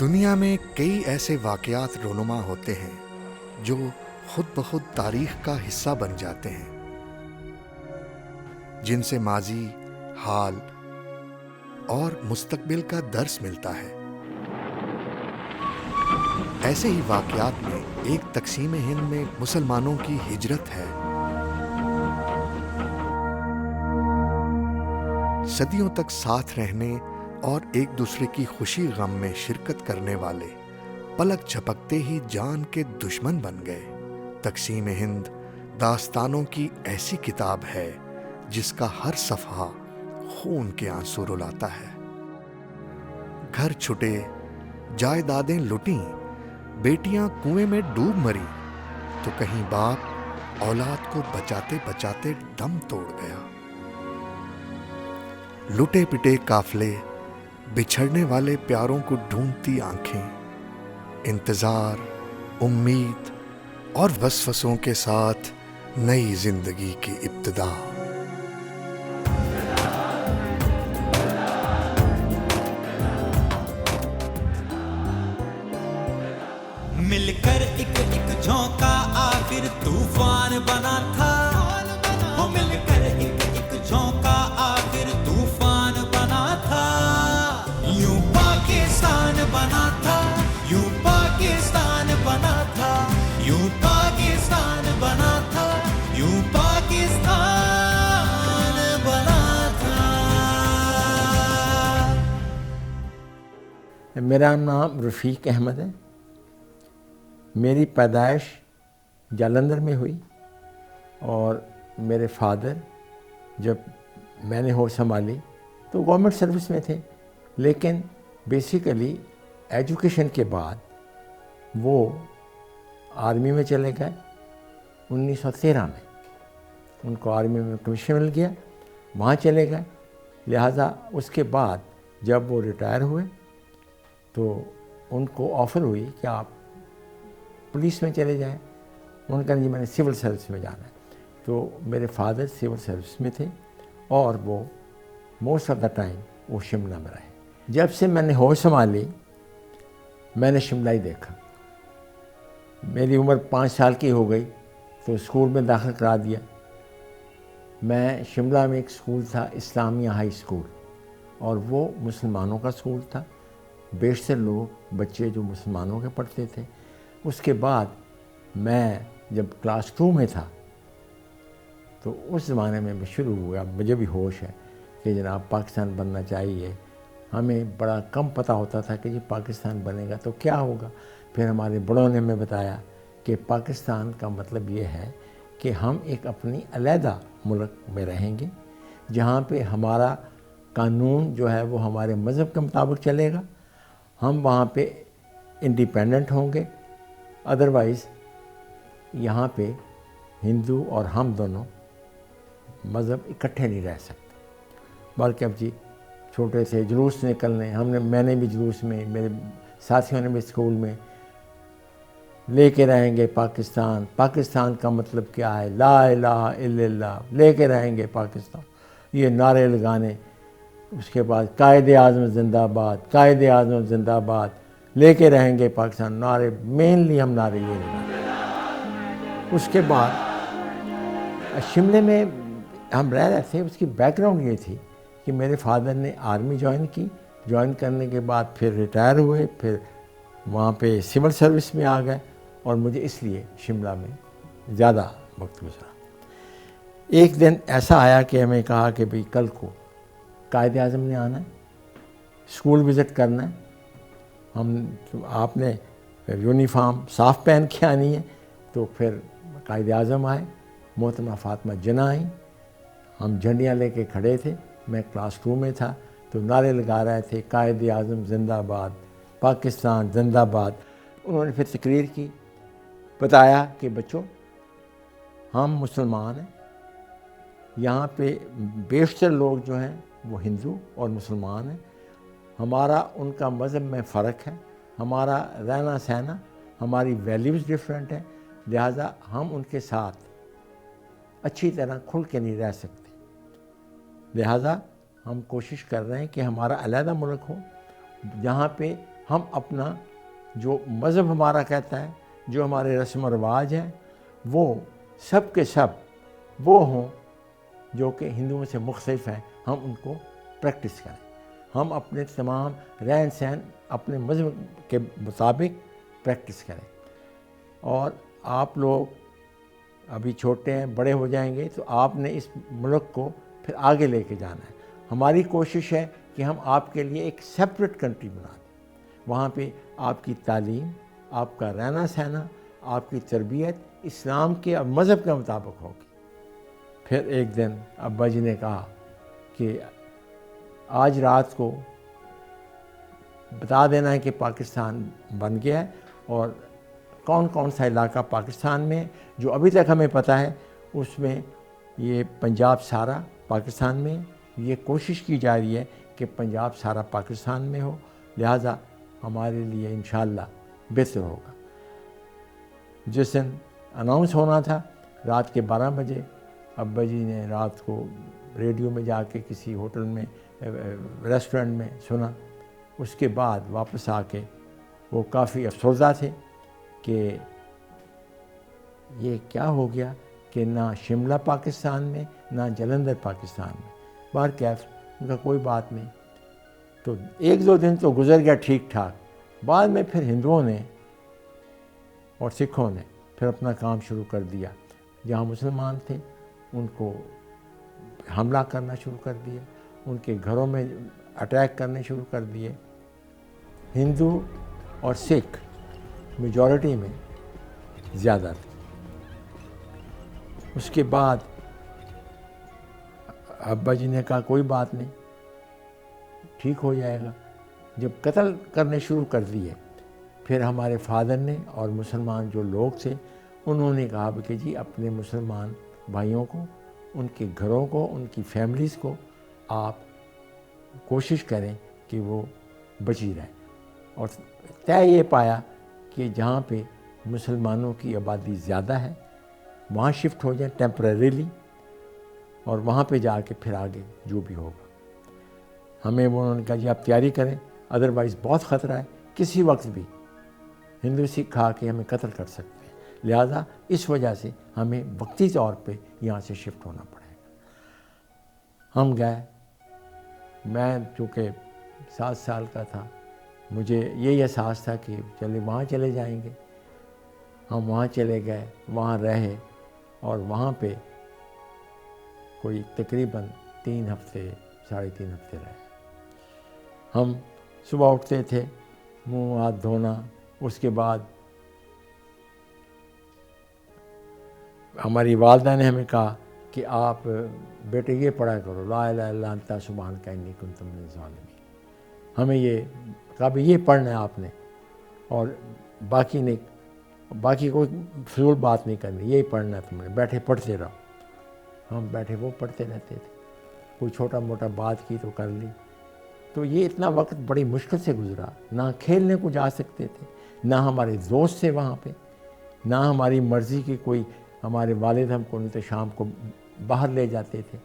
دنیا میں کئی ایسے واقعات رونما ہوتے ہیں جو خود بخود تاریخ کا حصہ بن جاتے ہیں، جن سے ماضی، حال اور مستقبل کا درس ملتا ہے۔ ایسے ہی واقعات میں ایک تقسیم ہند میں مسلمانوں کی ہجرت ہے۔ صدیوں تک ساتھ رہنے اور ایک دوسرے کی خوشی غم میں شرکت کرنے والے پلک جھپکتے ہی جان کے دشمن بن گئے۔ تقسیم ہند داستانوں کی ایسی کتاب ہے جس کا ہر صفحہ خون کے آنسو رلاتا ہے۔ گھر چھٹے، جائیدادیں لٹیں، بیٹیاں کنویں میں ڈوب مری، تو کہیں باپ اولاد کو بچاتے بچاتے دم توڑ گیا۔ لٹے پٹے قافلے، بچھڑنے والے پیاروں کو ڈھونڈتی آنکھیں، انتظار، امید اور وسوسوں کے ساتھ نئی زندگی کی ابتدا۔ مل کر ایک جھونکا آخر طوفان بنا تھا، وہ مل کر ایک جھونکا آخر طوفان بنا تھا۔ یوں پاکستان بنا تھا، یوں پاکستان بنا تھا، یوں پاکستان بنا تھا، یوں پاکستان بنا تھا۔ میرا نام رفیق احمد ہے۔ میری پیدائش جالندھر میں ہوئی اور میرے فادر جب میں نے ہوش سنبھالی تو گورنمنٹ سروس میں تھے، لیکن بیسیکلی ایجوکیشن کے بعد وہ آرمی میں چلے گئے۔ 1913 میں ان کو آرمی میں کمیشن مل گیا، وہاں چلے گئے۔ لہٰذا اس کے بعد جب وہ ریٹائر ہوئے تو ان کو آفر ہوئی کہ آپ پولیس میں چلے جائیں۔ انہوں نے کہا جی میں نے سول سروس میں جانا ہے۔ تو میرے فادر سول سروس میں تھے اور وہ موسٹ آف دا ٹائم وہ شملہ میں رہے۔ جب سے میں نے ہوش سنبھالی میں نے شملہ ہی دیکھا۔ میری عمر 5 سال کی ہو گئی تو اسکول میں داخل کرا دیا۔ میں شملہ میں ایک اسکول تھا، اسلامیہ ہائی اسکول، اور وہ مسلمانوں کا اسکول تھا۔ بیشتر لوگ بچے جو مسلمانوں کے پڑھتے تھے۔ اس کے بعد میں جب کلاس 2 میں تھا تو اس زمانے میں شروع ہوا، مجھے بھی ہوش ہے کہ جناب پاکستان بننا چاہیے۔ ہمیں بڑا کم پتہ ہوتا تھا کہ جی پاکستان بنے گا تو کیا ہوگا۔ پھر ہمارے بڑوں نے ہمیں بتایا کہ پاکستان کا مطلب یہ ہے کہ ہم ایک اپنی علیحدہ ملک میں رہیں گے، جہاں پہ ہمارا قانون جو ہے وہ ہمارے مذہب کے مطابق چلے گا، ہم وہاں پہ انڈیپینڈنٹ ہوں گے۔ ادروائز یہاں پہ ہندو اور ہم دونوں مذہب اکٹھے نہیں رہ سکتے۔ بلکہ اب جی چھوٹے سے جلوس نکلنے، میں نے بھی جلوس میں، میرے ساتھیوں نے بھی اسکول میں لے کے رہیں گے پاکستان، پاکستان کا مطلب کیا ہے، لا الہ الا اللہ، لے کے رہیں گے پاکستان، یہ نعرے لگانے۔ اس کے بعد قائد اعظم زندہ باد، قائد اعظم زندہ باد، لے کے رہیں گے پاکستان، نعرے مینلی ہم نعرے یہ لگاتے۔ اس کے بعد شملے میں ہم رہ رہے تھے۔ اس کی بیک گراؤنڈ یہ تھی کہ میرے فادر نے آرمی جوائن کی، جوائن کرنے کے بعد پھر ریٹائر ہوئے، پھر وہاں پہ سول سروس میں آ گئے، اور مجھے اس لیے شملہ میں زیادہ وقت گزرا۔ ایک دن ایسا آیا کہ ہمیں کہا کہ بھئی کل کو قائد اعظم نے آنا ہے، اسکول وزٹ کرنا ہے، آپ نے یونیفارم صاف پہن کے آنی ہے۔ تو پھر قائد اعظم آئے، محترمہ فاطمہ جناح آئیں، ہم جھنڈیاں لے کے کھڑے تھے۔ میں کلاس 2 میں تھا تو نعرے لگا رہے تھے قائد اعظم زندہ باد، پاکستان زندہ باد۔ انہوں نے پھر تقریر کی، بتایا کہ بچوں ہم مسلمان ہیں، یہاں پہ بیشتر لوگ جو ہیں وہ ہندو اور مسلمان ہیں، ہمارا ان کا مذہب میں فرق ہے، ہمارا رہنا سہنا، ہماری ویلیوز ڈیفرنٹ ہیں، لہٰذا ہم ان کے ساتھ اچھی طرح کھل کے نہیں رہ سکتے۔ لہٰذا ہم کوشش کر رہے ہیں کہ ہمارا علیحدہ ملک ہو، جہاں پہ ہم اپنا جو مذہب ہمارا کہتا ہے، جو ہمارے رسم و رواج ہیں، وہ سب کے سب وہ ہوں جو کہ ہندوؤں سے مختلف ہیں، ہم ان کو پریکٹس کریں. ہم اپنے تمام رہن سہن اپنے مذہب کے مطابق پریکٹس کریں. اور آپ لوگ ابھی چھوٹے ہیں، بڑے ہو جائیں گے تو آپ نے اس ملک کو پھر آگے لے کے جانا ہے. ہماری کوشش ہے کہ ہم آپ کے لیے ایک سیپریٹ کنٹری بنا دیں. وہاں پہ آپ کی تعلیم، آپ کا رہنا سہنا، آپ کی تربیت اسلام کے اور مذہب کے مطابق ہوگی. پھر ایک دن ابا جی نے کہا کہ آج رات کو بتا دینا ہے کہ پاکستان بن گیا ہے، اور کون کون سا علاقہ پاکستان میں ہے. جو ابھی تک ہمیں پتہ ہے اس میں یہ پنجاب سارا پاکستان میں، یہ کوشش کی جا رہی ہے کہ پنجاب سارا پاکستان میں ہو، لہٰذا ہمارے لیے انشاءاللہ بہتر ہوگا. جس دن اناؤنس ہونا تھا رات کے 12 بجے، ابا جی نے رات کو ریڈیو میں جا کے کسی ہوٹل میں ریسٹورنٹ میں سنا. اس کے بعد واپس آ کے وہ کافی افسردہ تھے کہ یہ کیا ہو گیا کہ نہ شملہ پاکستان میں، نہ جلندھر پاکستان میں. باہر کیف ان کا کوئی بات نہیں. تو 1-2 دن تو گزر گیا ٹھیک ٹھاک. بعد میں پھر ہندوؤں نے اور سکھوں نے پھر اپنا کام شروع کر دیا. جہاں مسلمان تھے ان کو حملہ کرنا شروع کر دیا، ان کے گھروں میں اٹیک کرنے شروع کر دیے. ہندو اور سکھ میجورٹی میں زیادہ تھے. اس کے بعد ابا جی نے کہا کوئی بات نہیں، ٹھیک ہو جائے گا. جب قتل کرنے شروع کر دیے، پھر ہمارے فادر نے اور مسلمان جو لوگ تھے انہوں نے کہا کہ جی اپنے مسلمان بھائیوں کو، ان کے گھروں کو، ان کی فیملیز کو آپ کوشش کریں کہ وہ بچی رہیں. اور طے یہ پایا کہ جہاں پہ مسلمانوں کی آبادی زیادہ ہے وہاں شفٹ ہو جائیں ٹیمپریریلی، اور وہاں پہ جا کے پھر آگے جو بھی ہوگا. ہمیں وہ انہوں نے کہا جی آپ تیاری کریں، ادروائز بہت خطرہ ہے، کسی وقت بھی ہندو سکھ آ کے ہمیں قتل کر سکتے ہیں، لہذا اس وجہ سے ہمیں وقتی طور پہ یہاں سے شفٹ ہونا پڑے گا. ہم گئے. میں چونکہ 7 سال کا تھا، مجھے یہی احساس تھا کہ چلے وہاں چلے جائیں گے. ہم وہاں چلے گئے، وہاں رہے، اور وہاں پہ کوئی تقریباً 3 ہفتے 3.5 ہفتے رہے. ہم صبح اٹھتے تھے، منہ ہاتھ دھونا، اس کے بعد ہماری والدہ نے ہمیں کہا کہ آپ بیٹے یہ پڑھا کرو لا الہ الا انت سبحانک انی کنت من الظالمین. ہمیں یہ کہا بھی یہ پڑھنا ہے آپ نے، اور باقی کوئی فضول بات نہیں کرنی، یہی پڑھنا ہے تم نے، بیٹھے پڑھتے رہو. ہم بیٹھے وہ پڑھتے رہتے تھے. کوئی چھوٹا موٹا بات کی تو کر لی. تو یہ اتنا وقت بڑی مشکل سے گزرا. نہ کھیلنے کو جا سکتے تھے، نہ ہمارے دوست تھے وہاں پہ، نہ ہماری مرضی کی کوئی، ہمارے والد ہم کو نہیں تو شام کو باہر لے جاتے تھے.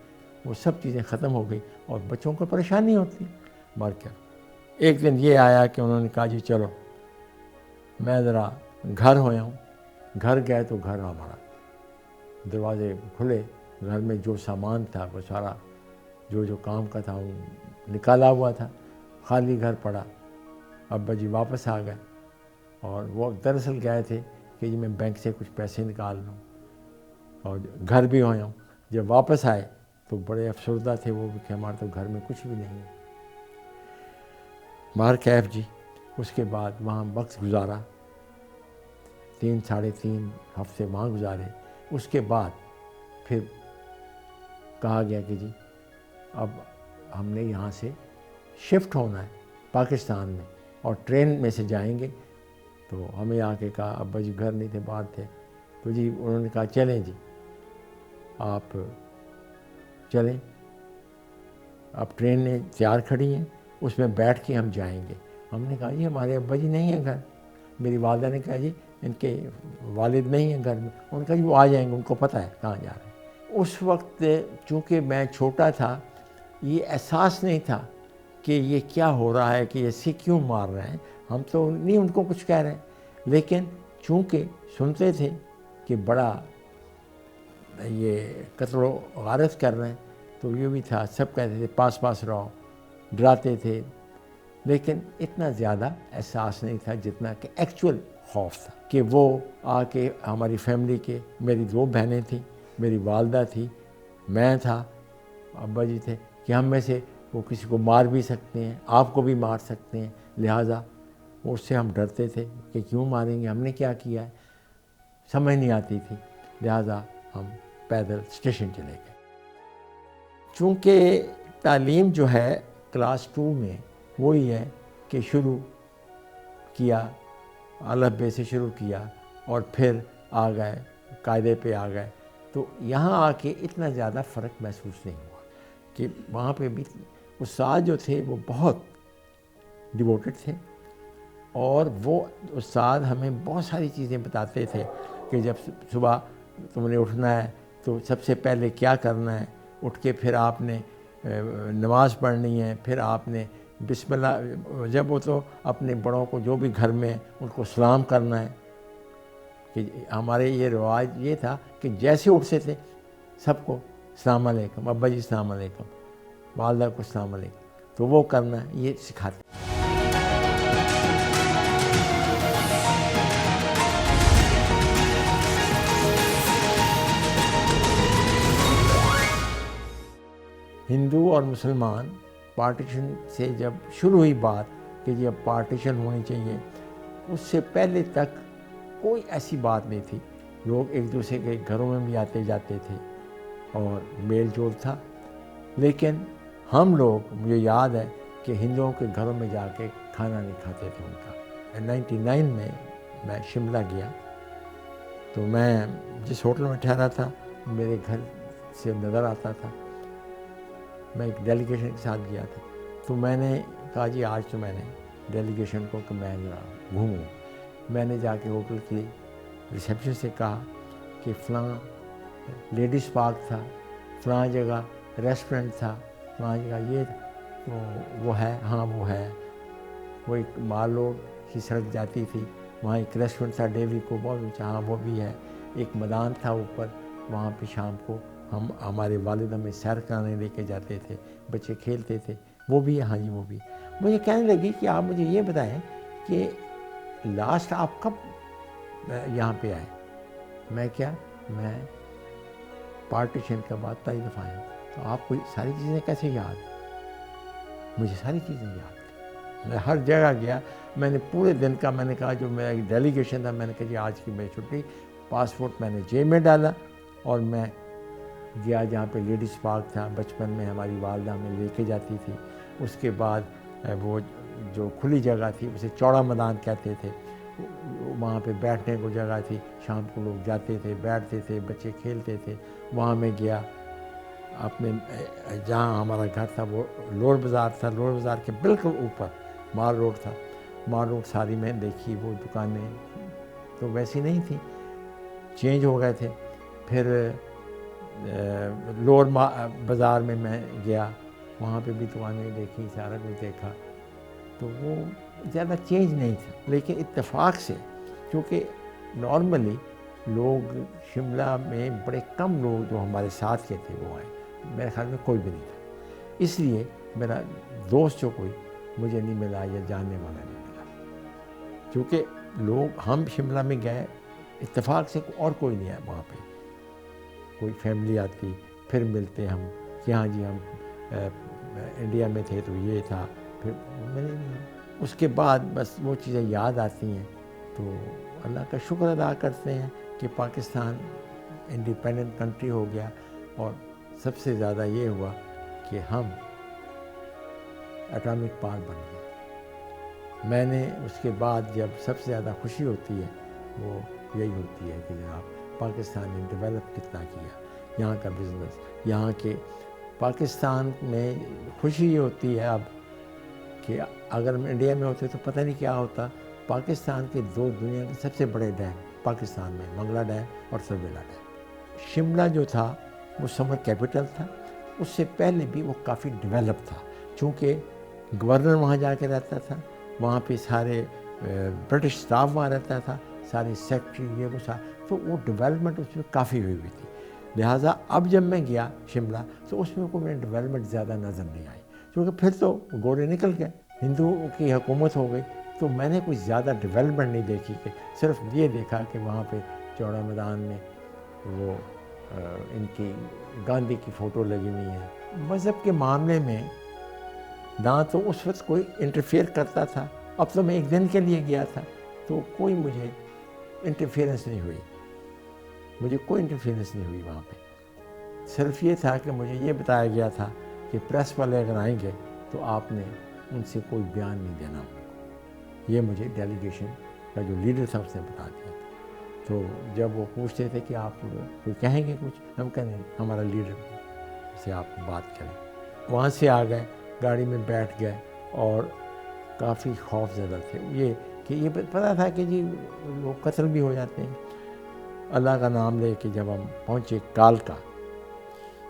وہ سب چیزیں ختم ہو گئی اور بچوں کو پریشانی ہوتی. مار کیا ایک دن یہ آیا کہ انہوں نے کہا جی چلو میں ذرا گھر ہویا ہوں. گھر گئے تو گھر ہمارا دروازے کھلے، گھر میں جو سامان تھا وہ سارا جو کام کا تھا وہ نکالا ہوا تھا، خالی گھر پڑا. ابا جی واپس آ گئے، اور وہ دراصل گئے تھے کہ جی میں بینک سے کچھ پیسے نکال لوں، اور گھر بھی ہویا ہوں. جب واپس آئے تو بڑے افسردہ تھے وہ کہ ہمارے تو گھر میں کچھ بھی نہیں ہے. باہر کیف جی. اس کے بعد وہاں وقت گزارا، 3-3.5 ہفتے وہاں گزارے. اس کے بعد پھر کہا گیا کہ جی اب ہم نے یہاں سے شفٹ ہونا ہے پاکستان میں، اور ٹرین میں سے جائیں گے. تو ہمیں آ کے کہا، ابا جی گھر نہیں تھے، باہر تھے. تو جی انہوں نے کہا چلیں جی آپ چلیں، اب ٹرینیں تیار کھڑی ہیں، اس میں بیٹھ کے ہم جائیں گے. ہم نے کہا جی ہمارے ابا جی نہیں ہیں گھر. میری والدہ نے کہا جی ان کے والد نہیں ہیں گھر میں. انہوں نے کہا جی وہ آ جائیں گے، ان کو پتہ ہے کہاں جا رہے ہیں. اس وقت چونکہ میں چھوٹا تھا، یہ احساس نہیں تھا کہ یہ کیا ہو رہا ہے، کہ یہ سکھ کیوں مار رہے ہیں. ہم تو نہیں ان کو کچھ کہہ رہے ہیں، لیکن چونکہ سنتے تھے کہ بڑا یہ قتل و غارت کر رہے ہیں تو یہ بھی تھا. سب کہتے تھے پاس رہو، ڈراتے تھے، لیکن اتنا زیادہ احساس نہیں تھا جتنا کہ ایکچول خوف تھا. کہ وہ آ کے ہماری فیملی کے، میری 2 بہنیں تھیں، میری والدہ تھی، میں تھا، ابا جی تھے، کہ ہم میں سے وہ کسی کو مار بھی سکتے ہیں، آپ کو بھی مار سکتے ہیں. لہٰذا اس سے ہم ڈرتے تھے کہ کیوں ماریں گے، ہم نے کیا کیا ہے. سمجھ نہیں آتی تھی، لہٰذا ہم پیدل اسٹیشن چلے گئے. چونکہ تعلیم جو ہے کلاس 2 میں وہی ہے کہ شروع کیا، الف بے سے شروع کیا اور پھر آ گئے قاعدے پہ آ گئے. تو یہاں آ کے اتنا زیادہ فرق محسوس نہیں ہوا. کہ وہاں پہ بھی استاد جو تھے وہ بہت ڈیووٹڈ تھے، اور وہ استاد ہمیں بہت ساری چیزیں بتاتے تھے کہ جب صبح تم نے اٹھنا ہے تو سب سے پہلے کیا کرنا ہے. اٹھ کے پھر آپ نے نماز پڑھنی ہے، پھر آپ نے بسم اللہ، جب وہ تو اپنے بڑوں کو جو بھی گھر میں ان کو سلام کرنا ہے. کہ ہمارے یہ رواج یہ تھا کہ جیسے اٹھتے تھے سب کو السلام علیکم، ابا جی السلام علیکم، والدہ کو السلام علیکم، تو وہ کرنا ہے، یہ سکھاتے. ہندو اور مسلمان پارٹیشن سے جب شروع ہوئی بات کہ جب پارٹیشن ہونی چاہیے، اس سے پہلے تک کوئی ایسی بات نہیں تھی. لوگ ایک دوسرے کے گھروں میں بھی آتے جاتے تھے اور میل جول تھا. لیکن ہم لوگ، مجھے یاد ہے کہ ہندوؤں کے گھروں میں جا کے کھانا نہیں کھاتے تھے ان کا. 99 میں شملہ گیا تو میں جس ہوٹل میں ٹھہرا تھا میرے گھر سے نظر آتا تھا. میں ایک ڈیلیگیشن کے ساتھ گیا تھا تو میں نے کہا جی آج تو میں نے ڈیلیگیشن کو کہ میں گھوموں. میں نے جا کے ہوٹل کی ریسیپشن سے کہا کہ فلاں لیڈیز پارک تھا، فلاں جگہ ریسٹورنٹ تھا، فلاں جگہ یہ وہ ہے. ہاں وہ ہے. وہ ایک مال روڈ کی سڑک جاتی تھی، وہاں ایک ریسٹورنٹ تھا ڈیوی کو بہت اونچا. ہاں وہ بھی ہے. ایک میدان تھا اوپر، وہاں پہ شام کو ہمارے والد ہمیں سیر کرانے لے کے جاتے تھے، بچے کھیلتے تھے. وہ بھی ہے. ہاں جی وہ بھی. مجھے کہنے لگی کہ آپ مجھے یہ بتائیں کہ لاسٹ آپ کب یہاں پہ آئے. میں پارٹیشن کا بعد پہلی دفعہ آیا. تو آپ کو ساری چیزیں کیسے یاد؟ مجھے ساری چیزیں یاد تھیں. میں ہر جگہ گیا. میں نے پورے دن کا، میں نے کہا جو میرا ایک ڈیلیگیشن تھا، میں نے کہا جی آج کی میری چھٹی. پاسپورٹ میں نے جیب میں ڈالا اور میں گیا جہاں پہ لیڈیز پارک تھا. بچپن میں ہماری والدہ ہمیں لے کے جاتی تھی. اس کے بعد وہ جو کھلی جگہ تھی اسے چوڑا میدان کہتے تھے، وہاں پہ بیٹھنے کو جگہ تھی. شام کو لوگ جاتے تھے، بیٹھتے تھے، بچے کھیلتے تھے. وہاں میں گیا. اپنے جہاں ہمارا گھر تھا وہ لوور بازار تھا. لوور بازار کے بالکل اوپر مال روڈ تھا. مال روڈ ساری میں دیکھی. وہ دکانیں تو ویسی نہیں تھیں، چینج ہو گئے تھے. پھر لوور بازار میں گیا، وہاں پہ بھی دکانیں دیکھی، سارا کچھ دیکھا. تو وہ زیادہ چینج نہیں تھا. لیکن اتفاق سے کیونکہ نارملی لوگ شملہ میں بڑے کم لوگ جو ہمارے ساتھ کے تھے وہ آئے. میرے خیال میں کوئی بھی نہیں تھا. اس لیے میرا دوست جو کوئی مجھے نہیں ملا یا جاننے والا نہیں ملا. کیونکہ لوگ ہم شملہ میں گئے اتفاق سے اور کوئی نہیں آیا وہاں پہ. کوئی فیملی آتی پھر ملتے ہم کہ ہاں جی ہم انڈیا میں تھے تو یہ تھا. پھر ملے نہیں. اس کے بعد بس وہ چیزیں یاد آتی ہیں تو اللہ کا شکر ادا کرتے ہیں کہ پاکستان انڈیپینڈنٹ کنٹری ہو گیا. اور سب سے زیادہ یہ ہوا کہ ہم اٹامک پاور بن گئے. میں نے اس کے بعد جب سب سے زیادہ خوشی ہوتی ہے وہ یہی ہوتی ہے کہ جناب پاکستان نے ڈیولپ کتنا کیا. یہاں کا بزنس، یہاں کے پاکستان میں خوشی یہ ہوتی ہے اب کہ اگر ہم انڈیا میں ہوتے تو پتہ نہیں کیا ہوتا. پاکستان کے 2 دنیا کے سب سے بڑے ڈیم پاکستان میں، منگلا ڈیم اور سربیلا ڈیم. شملہ جو تھا وہ سمر کیپٹل تھا. اس سے پہلے بھی وہ کافی ڈیولپ تھا چونکہ گورنر وہاں جا کے رہتا تھا، وہاں پہ سارے برٹش اسٹاف وہاں رہتا تھا، سارے سیکٹری یہ وہ تو وہ ڈیولپمنٹ اس میں کافی ہوئی تھی. لہٰذا اب جب میں گیا شملہ تو اس میں کوئی ڈیولپمنٹ زیادہ نظر نہیں آئی، کیونکہ پھر تو گورے نکل گئے، ہندوؤں کی حکومت ہو گئی. تو میں نے کوئی زیادہ ڈیولپمنٹ نہیں دیکھی، کہ صرف یہ دیکھا کہ وہاں پہ چوڑا میدان میں وہ ان کی گاندھی کی فوٹو لگی ہوئی ہے. مذہب کے معاملے میں نہ تو اس وقت کوئی انٹرفیئر کرتا تھا. اب تو میں ایک دن کے لیے گیا تھا تو کوئی مجھے انٹرفیئرنس نہیں ہوئی، وہاں پہ. صرف یہ تھا کہ مجھے یہ بتایا گیا تھا کہ پریس والے اگر آئیں گے تو آپ نے ان سے کوئی بیان نہیں دینا ان کو. یہ مجھے ڈیلیگیشن کا جو لیڈر تھا اس نے بتا دیا تھا. تو جب وہ پوچھتے تھے کہ آپ کوئی کہیں گے کچھ، ہم کہیں ہمارا لیڈر سے آپ بات کریں. وہاں سے آ گئے، گاڑی میں بیٹھ گئے اور کافی خوف زدہ تھے. یہ پتہ تھا کہ جی لوگ قتل بھی ہو جاتے ہیں. اللہ کا نام لے کے جب ہم پہنچے کالکا،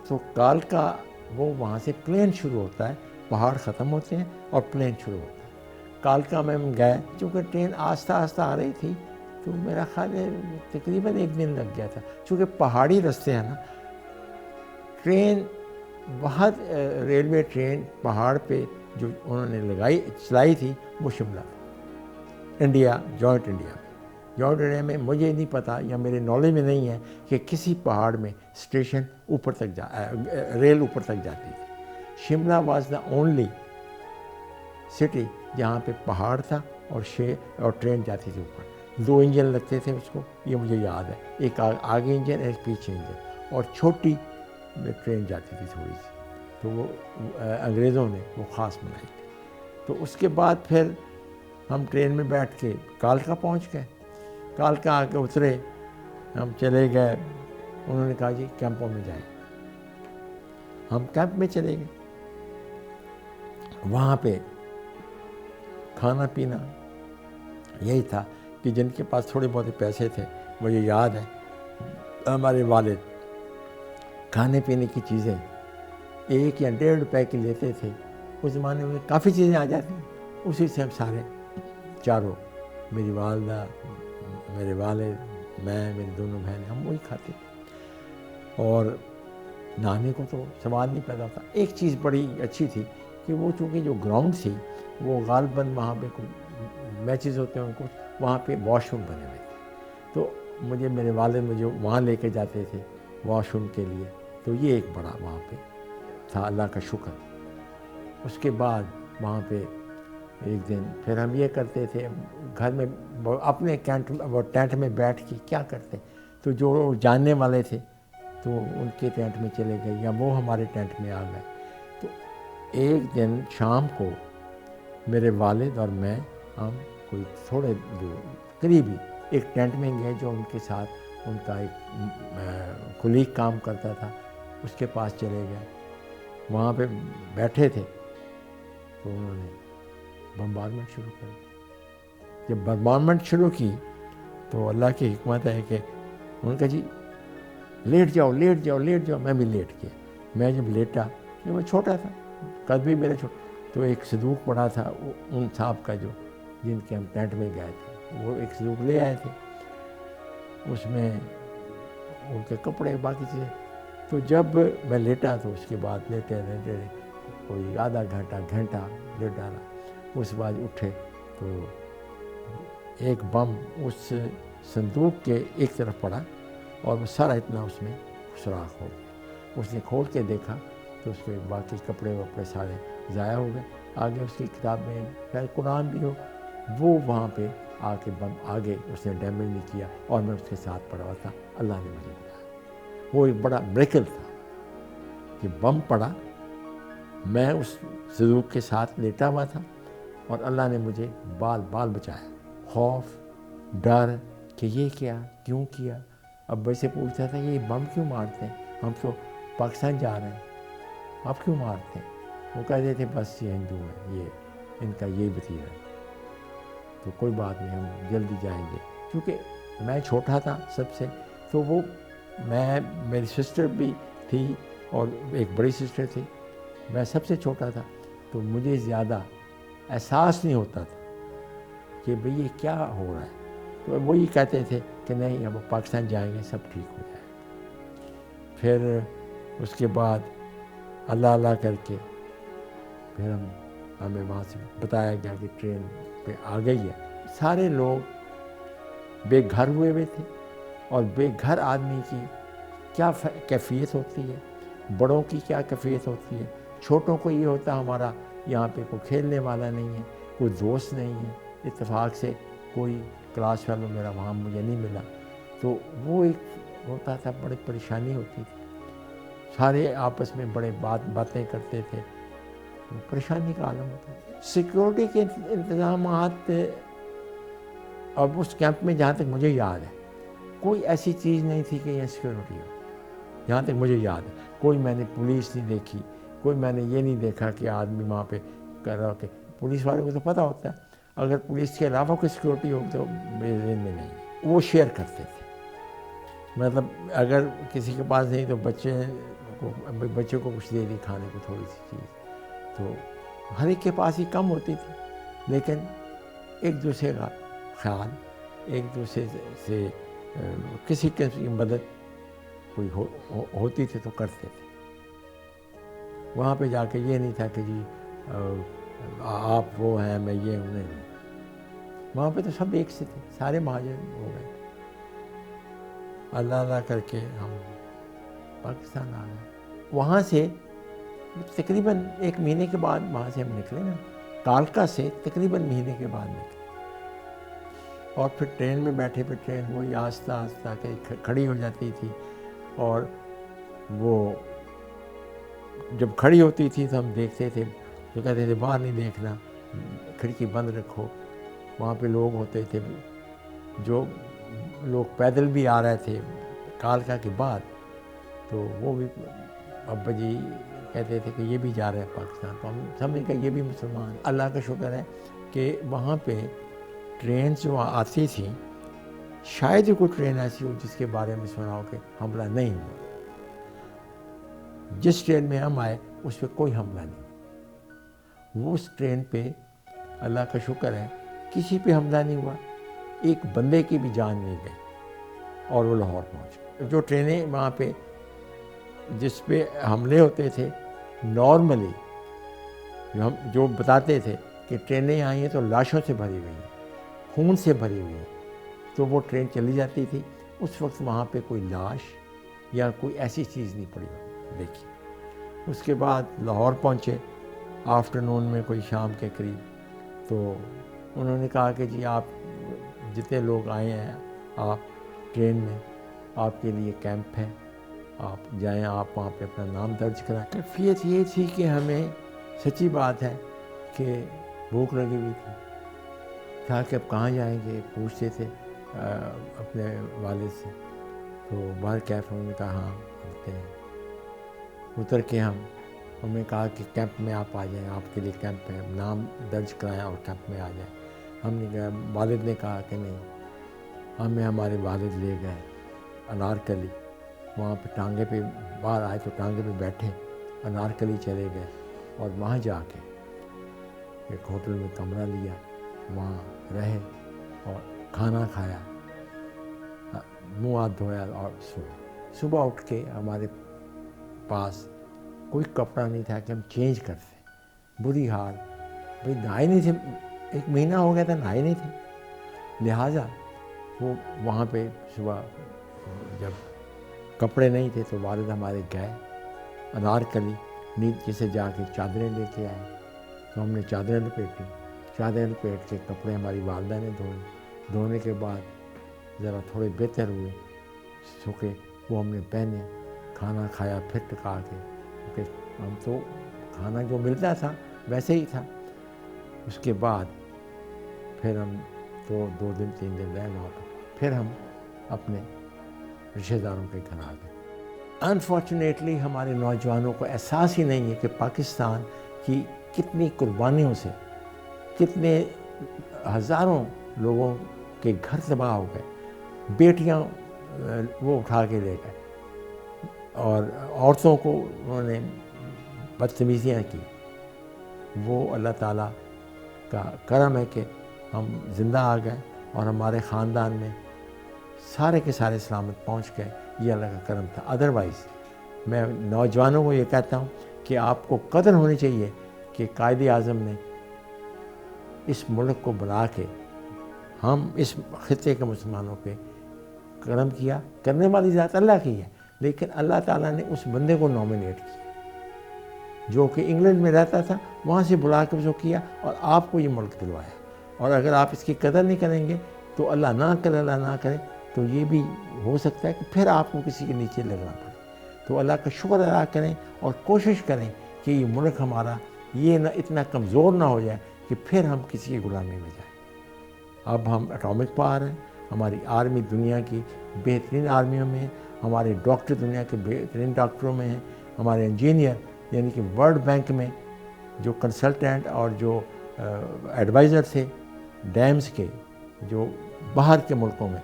تو کالکا وہ وہاں سے پلین شروع ہوتا ہے، پہاڑ ختم ہوتے ہیں اور پلین شروع ہوتا ہے. کالکا میں ہم گئے، چونکہ ٹرین آہستہ آہستہ آ رہی تھی تو میرا خیال ہے تقریباً ایک دن لگ گیا تھا، چونکہ پہاڑی رستے ہیں نا. ٹرین بہت ریلوے ٹرین پہاڑ پہ جو انہوں نے چلائی تھی وہ شملہ انڈیا، جوائنٹ انڈیا میں مجھے نہیں پتا یا میرے نالج میں نہیں ہے کہ کسی پہاڑ میں اسٹیشن اوپر تک ریل اوپر تک جاتی تھی. Shimla was the only city جہاں پہ پہاڑ تھا اور ٹرین جاتی تھی اوپر. 2 انجن لگتے تھے اس کو، یہ مجھے یاد ہے، ایک آگے انجن ایک پیچھے انجن، اور چھوٹی ٹرین جاتی تھی تھوڑی سی. تو وہ انگریزوں نے وہ خاص بنائی تھی. تو اس کے بعد پھر ہم ٹرین میں بیٹھ کے کالکا پہنچ گئے. کالکا آ کے اترے، ہم چلے گئے. انہوں نے کہا جی کیمپوں میں جائیں. ہم کیمپ میں چلے گئے. وہاں پہ کھانا پینا یہی تھا کہ جن کے پاس تھوڑے بہت پیسے تھے، مجھے یاد ہے ہمارے والد کھانے پینے کی چیزیں 1 یا 1.5 روپے کی لیتے تھے. اس زمانے میں کافی چیزیں آ جاتی ہیں، اسی سے ہم سارے چاروں، میری والدہ، میرے والد، میں، میری دونوں بہنیں، ہم وہی کھاتے تھے. اور نہانے کو تو سوال نہیں پیدا ہوتا. ایک چیز بڑی اچھی تھی کہ وہ چونکہ جو گراؤنڈ تھی وہ غالباً وہاں پہ میچز ہوتے ہیں ان کو، وہاں پہ واش روم بنے ہوئے تھے. تو میرے والد مجھے وہاں لے کے جاتے تھے واش روم کے لیے. تو یہ ایک بڑا وہاں پہ تھا، اللہ کا شکر. اس کے بعد وہاں پہ ایک دن پھر ہم یہ کرتے تھے، گھر میں اپنے ٹینٹ میں بیٹھ کے کیا کرتے، تو جو جاننے والے تھے تو ان کے ٹینٹ میں چلے گئے یا وہ ہمارے ٹینٹ میں آ گئے. تو ایک دن شام کو میرے والد اور میں، ہم کوئی تھوڑے دور قریبی ایک ٹینٹ میں گئے جو ان کے ساتھ ان کا ایک کولیگ کام کرتا تھا، اس کے پاس چلے گئے. وہاں پہ بیٹھے تھے تو انہوں نے بمبارمنٹ شروع کر دی. جب بمبارمنٹ شروع کی تو اللہ کی حکمت ہے کہ ان کا جی لیٹ جاؤ. میں بھی لیٹ گیا. میں جب لیٹا، میں چھوٹا تھا، قد بھی میرا چھوٹا، تو ایک صندوق پڑا تھا ان صاحب کا جو جن کے ہم ٹینٹ میں گئے تھے، وہ ایک صندوق لے آئے تھے. اس میں ان کے کپڑے باقی چیزیں. تو جب میں لیٹا تو اس کے بعد لیٹے کوئی آدھا گھنٹہ لیٹ ڈالا. اس بعد اٹھے تو ایک بم اس صندوق کے ایک طرف پڑا اور وہ سارا اتنا اس میں سوراخ ہو گیا. اس نے کھول کے دیکھا تو اس کے باقی کپڑے وپڑے سارے ضائع ہو گئے. آگے اس کی کتاب میں شاید قرآن بھی ہو، وہ وہاں پہ آ کے بم آگے اس نے ڈیمیج نہیں کیا اور میں اس کے ساتھ پڑا ہوا تھا. اللہ نے مجھے بتایا. وہ ایک بڑا میریکل تھا کہ بم پڑا، میں اس صندوق کے ساتھ لیٹا ہوا تھا اور اللہ نے مجھے بال بچایا. خوف، ڈر کہ یہ کیا، کیوں کیا. اب ویسے پوچھتا تھا یہ بم کیوں مارتے ہیں، ہم تو پاکستان جا رہے ہیں، آپ کیوں مارتے ہیں. وہ کہتے تھے بس یہ ہندو ہیں، یہ ان کا یہی بتیجا ہے، تو کوئی بات نہیں، ہم جلدی جائیں گے. کیونکہ میں چھوٹا تھا سب سے، تو وہ میری سسٹر بھی تھی اور ایک بڑی سسٹر تھی، میں سب سے چھوٹا تھا، تو مجھے زیادہ احساس نہیں ہوتا تھا کہ بھئی یہ کیا ہو رہا ہے. تو وہی کہتے تھے کہ نہیں اب پاکستان جائیں گے سب ٹھیک ہو جائے گا. پھر اس کے بعد اللہ اللہ کر کے پھر ہمیں وہاں سے بتایا گیا کہ ٹرین پہ آ گئی ہے. سارے لوگ بے گھر ہوئے تھے، اور بے گھر آدمی کی کیا کیفیت ہوتی ہے، بڑوں کی کیا کیفیت ہوتی ہے. چھوٹوں کو یہ ہوتا ہمارا یہاں پہ کوئی کھیلنے والا نہیں ہے، کوئی دوست نہیں ہے، اتفاق سے کوئی کلاس فیلو میرا وہاں مجھے نہیں ملا. تو وہ ایک ہوتا تھا، بڑی پریشانی ہوتی تھی. سارے آپس میں بڑے باتیں کرتے تھے، پریشانی کا عالم ہوتا ہے. سیکورٹی کے انتظامات اب اس کیمپ میں جہاں تک مجھے یاد ہے کوئی ایسی چیز نہیں تھی کہ یہ سیکورٹی ہو. جہاں تک مجھے یاد ہے کوئی میں نے پولیس نہیں دیکھی، کوئی میں نے یہ نہیں دیکھا کہ آدمی وہاں پہ کر رہا کہ پولیس والے کو تو پتہ ہوتا ہے اگر پولیس کے علاوہ کوئی سیکورٹی ہو تو میرے ذہن میں نہیں. وہ شیئر کرتے تھے، مطلب اگر کسی کے پاس نہیں تو بچے کو کچھ دے دی کھانے کو تھوڑی سی چیز، تو ہر ایک کے پاس ہی کم ہوتی تھی، لیکن ایک دوسرے کا خیال، ایک دوسرے سے کسی کی مدد کوئی ہوتی تھی تو کرتے تھے. وہاں پہ جا کے یہ نہیں تھا کہ جی آپ وہ ہیں میں یہ ہوں، نہیں. وہاں پہ تو سب ایک سے تھے، سارے مہاجر ہو گئے. اللہ اللہ کر کے ہم پاکستان آ گئے. وہاں سے تقریباً 1 مہینے کے بعد وہاں سے ہم نکلے نا، کالکا سے تقریباً مہینے کے بعد نکلے. اور پھر ٹرین میں بیٹھے، پھر ٹرین وہی آہستہ آہستہ کہ کھڑی ہو جاتی تھی، اور وہ جب کھڑی ہوتی تھی تو ہم دیکھتے تھے تو کہتے تھے باہر نہیں دیکھنا، کھڑکی بند رکھو. وہاں پہ لوگ ہوتے تھے جو لوگ پیدل بھی آ رہے تھے کالکا کے بعد، تو وہ بھی ابا جی کہتے تھے کہ یہ بھی جا رہے ہیں پاکستان. تو ہم سمجھ کہ یہ بھی مسلمان. اللہ کا شکر ہے کہ وہاں پہ ٹرین جو آتی تھی شاید ہی کوئی ٹرین ایسی ہو جس کے بارے میں سنا ہو کہ حملہ نہیں ہوا. جس ٹرین میں ہم آئے اس پہ کوئی حملہ نہیں. وہ اس ٹرین پہ اللہ کا شکر ہے کسی پہ حملہ نہیں ہوا، ایک بندے کی بھی جان نہیں گئی، اور وہ لاہور پہنچ. جو ٹرینیں وہاں پہ جس پہ حملے ہوتے تھے نارملی جو بتاتے تھے کہ ٹرینیں آئی ہیں تو لاشوں سے بھری ہوئی ہیں، خون سے بھری ہوئی ہیں، تو وہ ٹرین چلی جاتی تھی. اس وقت وہاں پہ کوئی لاش یا کوئی ایسی چیز نہیں پڑی دیکھی. اس کے بعد لاہور پہنچے آفٹرنون میں، کوئی شام کے قریب. تو انہوں نے کہا کہ جی آپ جتنے لوگ آئے ہیں آپ ٹرین میں، آپ کے لیے کیمپ ہے، آپ جائیں، آپ وہاں پہ اپنا نام درج کرائیں. کیفیت یہ تھی کہ ہمیں سچی بات ہے کہ بھوک لگی ہوئی تھی. کہا کہ اب کہاں جائیں گے، پوچھتے تھے اپنے والد سے. تو باہر کیف انہوں نے کہا ہاں ہوتے ہیں. اتر کے ہم نے کہا کہ کیمپ میں آپ آ جائیں، آپ کے لیے کیمپ ہے، نام درج کرائیں اور کیمپ میں آ جائیں. ہم نے کہا، والد نے کہا کہ نہیں. ہمیں ہمارے والد لے گئے انارکلی. وہاں پہ ٹانگے پہ باہر آئے تو ٹانگے پہ بیٹھے، انارکلی چلے گئے، اور وہاں جا کے ایک ہوٹل میں کمرہ لیا، وہاں رہے اور کھانا کھایا، منہ ہاتھ دھویا اور سوئے. صبح اٹھ کے ہمارے پاس کوئی کپڑا نہیں تھا کہ ہم چینج کرتے. بری حال، بھئی نہائے نہیں تھے، 1 مہینہ ہو گیا تھا نہائے نہیں تھے. لہٰذا وہ وہاں پہ صبح جب کپڑے نہیں تھے تو والد ہمارے گئے انارکلی نیچے سے جا کے چادریں لے کے آئے. تو ہم نے چادریں لپیٹی، چادریں لپیٹ کے کپڑے ہماری والدہ نے دھوئے. دھونے کے بعد ذرا تھوڑے بہتر ہوئے، سوکھے، وہ ہم نے پہنے. کھانا کھایا پھر ٹکا کے، کیونکہ ہم تو کھانا جو ملتا تھا ویسے ہی تھا. اس کے بعد پھر ہم تو 2 دن 3 دن رہے وہاں پہ. پھر ہم اپنے رشتہ داروں کے گھر آ گئے. انفارچونیٹلی ہمارے نوجوانوں کو احساس ہی نہیں ہے کہ پاکستان کی کتنی قربانیوں سے کتنے ہزاروں لوگوں کے گھر تباہ ہو گئے. بیٹیاں وہ اٹھا کے لے گئے، اور عورتوں کو انہوں نے بدتمیزیاں کی. وہ اللہ تعالیٰ کا کرم ہے کہ ہم زندہ آ گئے اور ہمارے خاندان میں سارے کے سارے سلامت پہنچ گئے. یہ اللہ کا کرم تھا. ادروائز میں نوجوانوں کو یہ کہتا ہوں کہ آپ کو قدر ہونی چاہیے کہ قائد اعظم نے اس ملک کو بنا کے ہم اس خطے کے مسلمانوں پہ کرم کیا. کرنے والی ذات اللہ کی ہے، لیکن اللہ تعالیٰ نے اس بندے کو نامینیٹ کیا جو کہ انگلینڈ میں رہتا تھا، وہاں سے بلا کے اس کو کیا اور آپ کو یہ ملک دلوایا. اور اگر آپ اس کی قدر نہیں کریں گے تو اللہ نہ کرے تو یہ بھی ہو سکتا ہے کہ پھر آپ کو کسی کے نیچے لگنا پڑے. تو اللہ کا شکر ادا کریں اور کوشش کریں کہ یہ ملک ہمارا یہ نہ اتنا کمزور نہ ہو جائے کہ پھر ہم کسی کی غلامی میں جائیں. اب ہم اٹامک پاور ہیں، ہماری آرمی دنیا کی بہترین آرمیوں میں ہے، ہمارے ڈاکٹر دنیا کے بہترین ڈاکٹروں میں ہیں، ہمارے انجینئر یعنی کہ ورلڈ بینک میں جو کنسلٹنٹ اور جو ایڈوائزر تھے ڈیمز کے، جو باہر کے ملکوں میں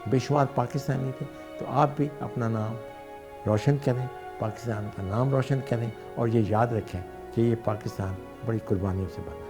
بے شمار پاکستانی تھے. تو آپ بھی اپنا نام روشن کریں، پاکستان کا نام روشن کریں اور یہ یاد رکھیں کہ یہ پاکستان بڑی قربانیوں سے بنا ہے.